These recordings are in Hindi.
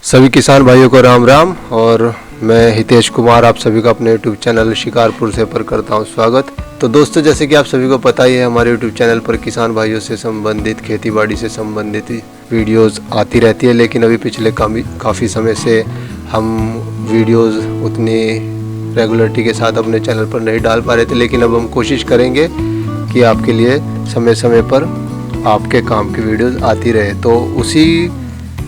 सभी किसान भाइयों को राम राम। और मैं हितेश कुमार आप सभी का अपने यूट्यूब चैनल शिकारपुर से पर करता हूं स्वागत। तो दोस्तों, जैसे कि आप सभी को पता ही है, हमारे यूट्यूब चैनल पर किसान भाइयों से संबंधित, खेतीबाड़ी से संबंधित वीडियोस आती रहती है। लेकिन अभी पिछले काफ़ी समय से हम वीडियोस उतनी रेगुलरिटी के साथ अपने चैनल पर नहीं डाल पा रहे थे। लेकिन अब हम कोशिश करेंगे कि आपके लिए समय समय पर आपके काम की वीडियोस आती रहे। तो उसी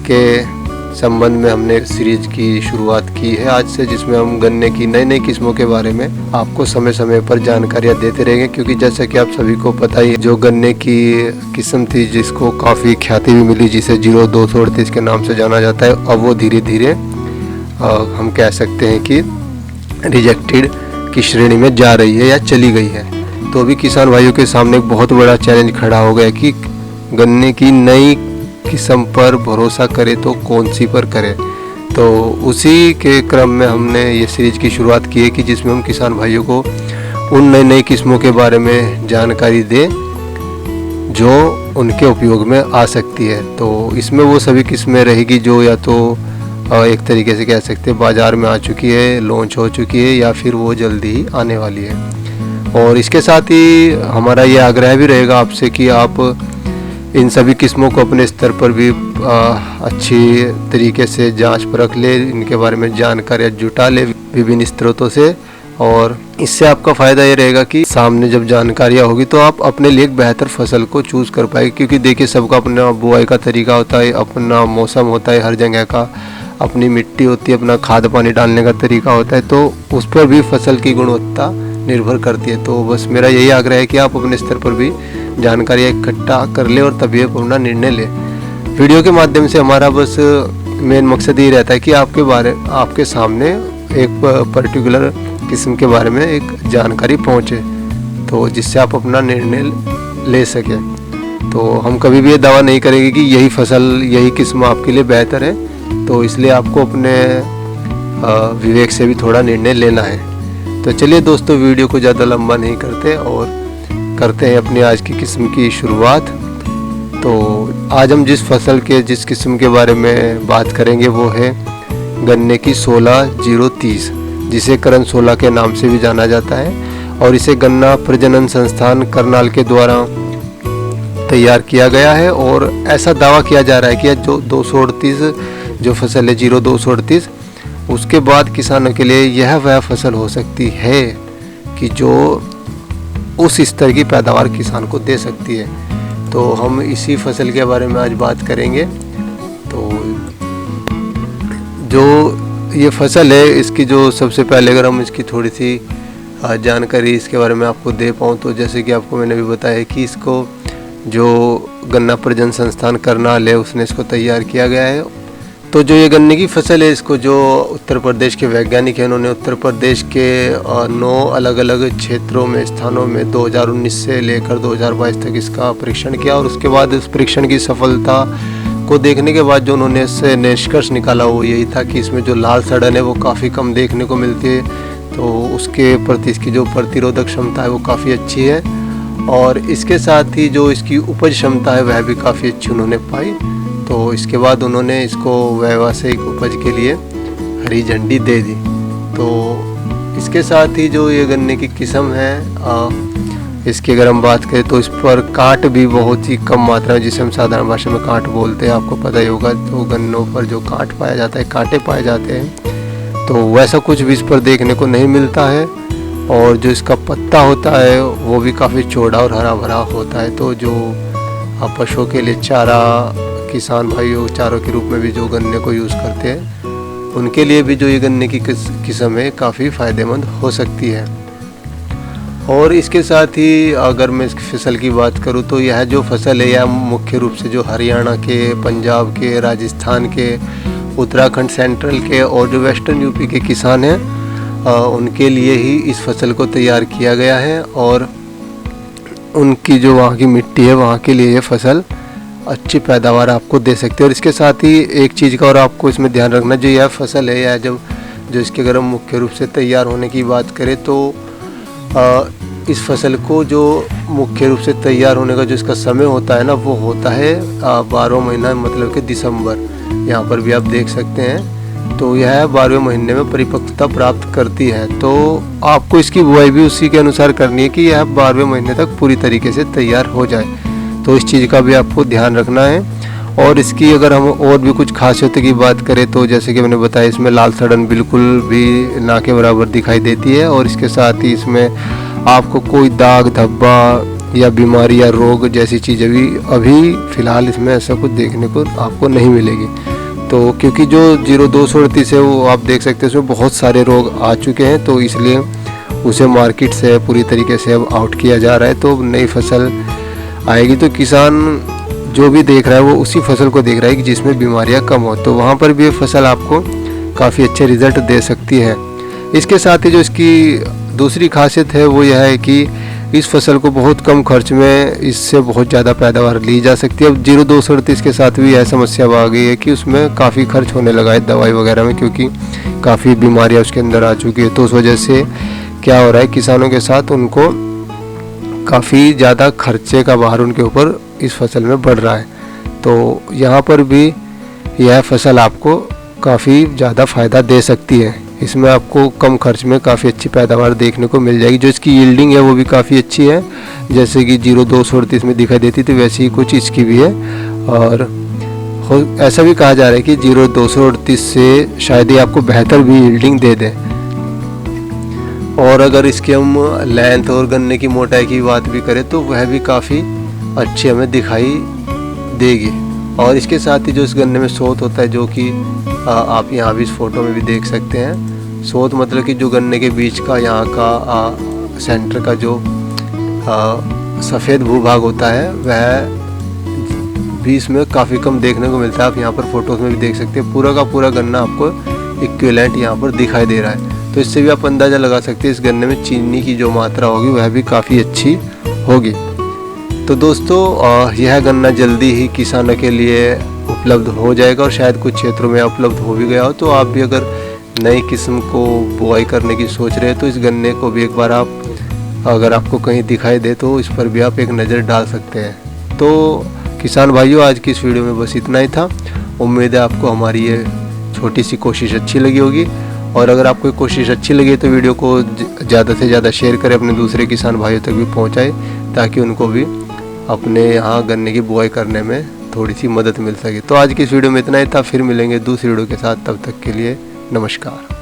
के संबंध में हमने सीरीज की शुरुआत की है आज से, जिसमें हम गन्ने की नई नई किस्मों के बारे में आपको समय समय पर जानकारियां देते रहेंगे। क्योंकि जैसा कि आप सभी को पता ही है, जो गन्ने की किस्म थी जिसको काफ़ी ख्याति भी मिली, जिसे 0238 के नाम से जाना जाता है, अब वो धीरे धीरे हम कह सकते हैं कि रिजेक्टेड की श्रेणी में जा रही है या चली गई है। तो अभी किसान भाइयों के सामने एक बहुत बड़ा चैलेंज खड़ा हो गया कि गन्ने की नई किस्म पर भरोसा करे तो कौन सी पर करे। तो उसी के क्रम में हमने ये सीरीज की शुरुआत की है कि जिसमें हम किसान भाइयों को उन नई नई किस्मों के बारे में जानकारी दें जो उनके उपयोग में आ सकती है। तो इसमें वो सभी किस्में रहेगी जो या तो एक तरीके से कह सकते हैं बाज़ार में आ चुकी है, लॉन्च हो चुकी है, या फिर वो जल्दी ही आने वाली है। और इसके साथ ही हमारा ये आग्रह भी रहेगा आपसे कि आप इन सभी किस्मों को अपने स्तर पर भी अच्छी तरीके से जांच परख ले, इनके बारे में जानकारी जुटा ले विभिन्न स्रोतों से। और इससे आपका फ़ायदा ये रहेगा कि सामने जब जानकारियाँ होगी तो आप अपने लिए एक बेहतर फसल को चूज़ कर पाएंगे। क्योंकि देखिए, सबका अपना बुआई का तरीका होता है, अपना मौसम होता है, हर जगह का अपनी मिट्टी होती है, अपना खाद पानी डालने का तरीका होता है। तो उस पर भी फसल की गुणवत्ता निर्भर करती है। तो बस मेरा यही आग्रह है कि आप अपने स्तर पर भी जानकारी इकट्ठा कर ले और तभी अपना निर्णय ले। वीडियो के माध्यम से हमारा बस मेन मकसद ये रहता है कि आपके सामने एक पर्टिकुलर किस्म के बारे में एक जानकारी पहुंचे, तो जिससे आप अपना निर्णय ले सकें। तो हम कभी भी ये दावा नहीं करेंगे कि यही फसल, यही किस्म आपके लिए बेहतर है। तो इसलिए आपको अपने विवेक से भी थोड़ा निर्णय लेना है। तो चलिए दोस्तों, वीडियो को ज़्यादा लंबा नहीं करते और करते हैं अपनी आज की किस्म की शुरुआत। तो आज हम जिस किस्म के बारे में बात करेंगे वो है गन्ने की 16030, जिसे करण 16 के नाम से भी जाना जाता है। और इसे गन्ना प्रजनन संस्थान करनाल के द्वारा तैयार किया गया है। और ऐसा दावा किया जा रहा है कि जो 238 जो फसल है 0238, उसके बाद किसानों के लिए यह वह फसल हो सकती है कि जो उस स्तर की पैदावार किसान को दे सकती है। तो हम इसी फसल के बारे में आज बात करेंगे। तो जो ये फसल है, इसकी जो सबसे पहले अगर हम इसकी थोड़ी सी जानकारी इसके बारे में आपको दे पाऊँ, तो जैसे कि आपको मैंने भी बताया कि इसको जो गन्ना प्रजनन संस्थान करनाल है उसने इसको तैयार किया गया है। तो जो ये गन्ने की फसल है, इसको जो उत्तर प्रदेश के वैज्ञानिक हैं, उन्होंने उत्तर प्रदेश के 9 अलग अलग क्षेत्रों में, स्थानों में 2019 से लेकर 2022 तक इसका परीक्षण किया। और उसके बाद इस परीक्षण की सफलता को देखने के बाद जो उन्होंने इससे निष्कर्ष निकाला वो यही था कि इसमें जो लाल सड़न है वो काफ़ी कम देखने को मिलती है। तो उसके प्रति इसकी जो प्रतिरोधक क्षमता है वो काफ़ी अच्छी है। और इसके साथ ही जो इसकी उपज क्षमता है वह भी काफ़ी अच्छी उन्होंने पाई। तो इसके बाद उन्होंने इसको व्यावसायिक उपज के लिए हरी झंडी दे दी। तो इसके साथ ही जो ये गन्ने की किस्म है, इसकी अगर हम बात करें तो इस पर कांट भी बहुत ही कम मात्रा में, जिसे हम साधारण भाषा में कांट बोलते हैं, आपको पता ही होगा। तो गन्नों पर जो कांट पाया जाता है, कांटे पाए जाते हैं, तो वैसा कुछ भी इस पर देखने को नहीं मिलता है। और जो इसका पत्ता होता है वो भी काफ़ी चौड़ा और हरा भरा होता है। तो जो पशुओं के लिए चारा, किसान भाइयों चारों के रूप में भी जो गन्ने को यूज़ करते हैं, उनके लिए भी जो ये गन्ने की किस्म है काफ़ी फ़ायदेमंद हो सकती है। और इसके साथ ही अगर मैं इस फसल की बात करूं तो यह जो फसल है यह मुख्य रूप से जो हरियाणा के, पंजाब के, राजस्थान के, उत्तराखंड सेंट्रल के और जो वेस्टर्न यूपी के किसान हैं उनके लिए ही इस फसल को तैयार किया गया है। और उनकी जो वहाँ की मिट्टी है वहाँ के लिए ये फसल अच्छी पैदावार आपको दे सकते हैं। और इसके साथ ही एक चीज़ का और आपको इसमें ध्यान रखना, जो यह फसल है या जो इसके अगर हम मुख्य रूप से तैयार होने की बात करें तो इस फसल को जो मुख्य रूप से तैयार होने का जो इसका समय होता है ना, वो होता है 12वां महीना, मतलब कि दिसंबर। यहाँ पर भी आप देख सकते हैं। तो यह 12वें महीने में परिपक्वता प्राप्त करती है। तो आपको इसकी बुआई भी उसी के अनुसार करनी है कि यह 12वें महीने तक पूरी तरीके से तैयार हो जाए। तो इस चीज़ का भी आपको ध्यान रखना है। और इसकी अगर हम और भी कुछ खासियतों की बात करें तो जैसे कि मैंने बताया, इसमें लाल सड़न बिल्कुल भी ना के बराबर दिखाई देती है। और इसके साथ ही इसमें आपको कोई दाग धब्बा या बीमारी या रोग जैसी चीज़ अभी फ़िलहाल इसमें ऐसा कुछ देखने को आपको नहीं मिलेगी। तो क्योंकि जो 0238 है वो आप देख सकते हैं उसमें बहुत सारे रोग आ चुके हैं, तो इसलिए उसे मार्केट से पूरी तरीके से अब आउट किया जा रहा है। तो नई फसल आएगी तो किसान जो भी देख रहा है वो उसी फसल को देख रहा है कि जिसमें बीमारियां कम हो, तो वहाँ पर भी ये फसल आपको काफ़ी अच्छे रिज़ल्ट दे सकती है। इसके साथ ही जो इसकी दूसरी खासियत है वो यह है कि इस फसल को बहुत कम खर्च में इससे बहुत ज़्यादा पैदावार ली जा सकती है। अब 0238 के साथ भी यह समस्या आ गई है कि उसमें काफ़ी खर्च होने लगा है दवाई वगैरह में, क्योंकि काफ़ी बीमारियां उसके अंदर आ चुकी है। तो उस वजह से क्या हो रहा है, किसानों के साथ उनको काफ़ी ज़्यादा खर्चे का भार उनके ऊपर इस फसल में बढ़ रहा है। तो यहाँ पर भी यह फसल आपको काफ़ी ज़्यादा फ़ायदा दे सकती है। इसमें आपको कम खर्च में काफ़ी अच्छी पैदावार देखने को मिल जाएगी। जो इसकी यील्डिंग है वो भी काफ़ी अच्छी है, जैसे कि 0238 में दिखाई देती थी वैसे ही कुछ इसकी भी है। और ऐसा भी कहा जा रहा है कि 0238 से शायद ही आपको बेहतर भी यील्डिंग दे दें। और अगर इसकी हम लेंथ और गन्ने की मोटाई की बात भी करें तो वह भी काफ़ी अच्छी हमें दिखाई देगी। और इसके साथ ही जो इस गन्ने में सोत होता है, जो कि आप यहाँ भी इस फोटो में भी देख सकते हैं। सोत मतलब कि जो गन्ने के बीच का यहाँ का सेंटर का जो सफ़ेद भूभाग होता है वह भी इसमें काफ़ी कम देखने को मिलता है। आप यहाँ पर फोटोज़ में भी देख सकते हैं, पूरा का पूरा गन्ना आपको इक्विवेलेंट यहाँ पर दिखाई दे रहा है। तो इससे भी आप अंदाज़ा लगा सकते हैं इस गन्ने में चीनी की जो मात्रा होगी वह भी काफ़ी अच्छी होगी। तो दोस्तों यह गन्ना जल्दी ही किसानों के लिए उपलब्ध हो जाएगा और शायद कुछ क्षेत्रों में उपलब्ध हो भी गया हो। तो आप भी अगर नई किस्म को बुआई करने की सोच रहे हैं तो इस गन्ने को भी एक बार आप, अगर आपको कहीं दिखाई दे तो इस पर भी आप एक नज़र डाल सकते हैं। तो किसान भाइयों, आज की इस वीडियो में बस इतना ही था। उम्मीद है आपको हमारी ये छोटी सी कोशिश अच्छी लगी होगी। और अगर आपको कोशिश अच्छी लगी तो वीडियो को ज़्यादा से ज़्यादा शेयर करें, अपने दूसरे किसान भाइयों तक भी पहुँचाएँ, ताकि उनको भी अपने यहाँ गन्ने की बुआई करने में थोड़ी सी मदद मिल सके। तो आज की इस वीडियो में इतना ही था, फिर मिलेंगे दूसरी वीडियो के साथ। तब तक के लिए नमस्कार।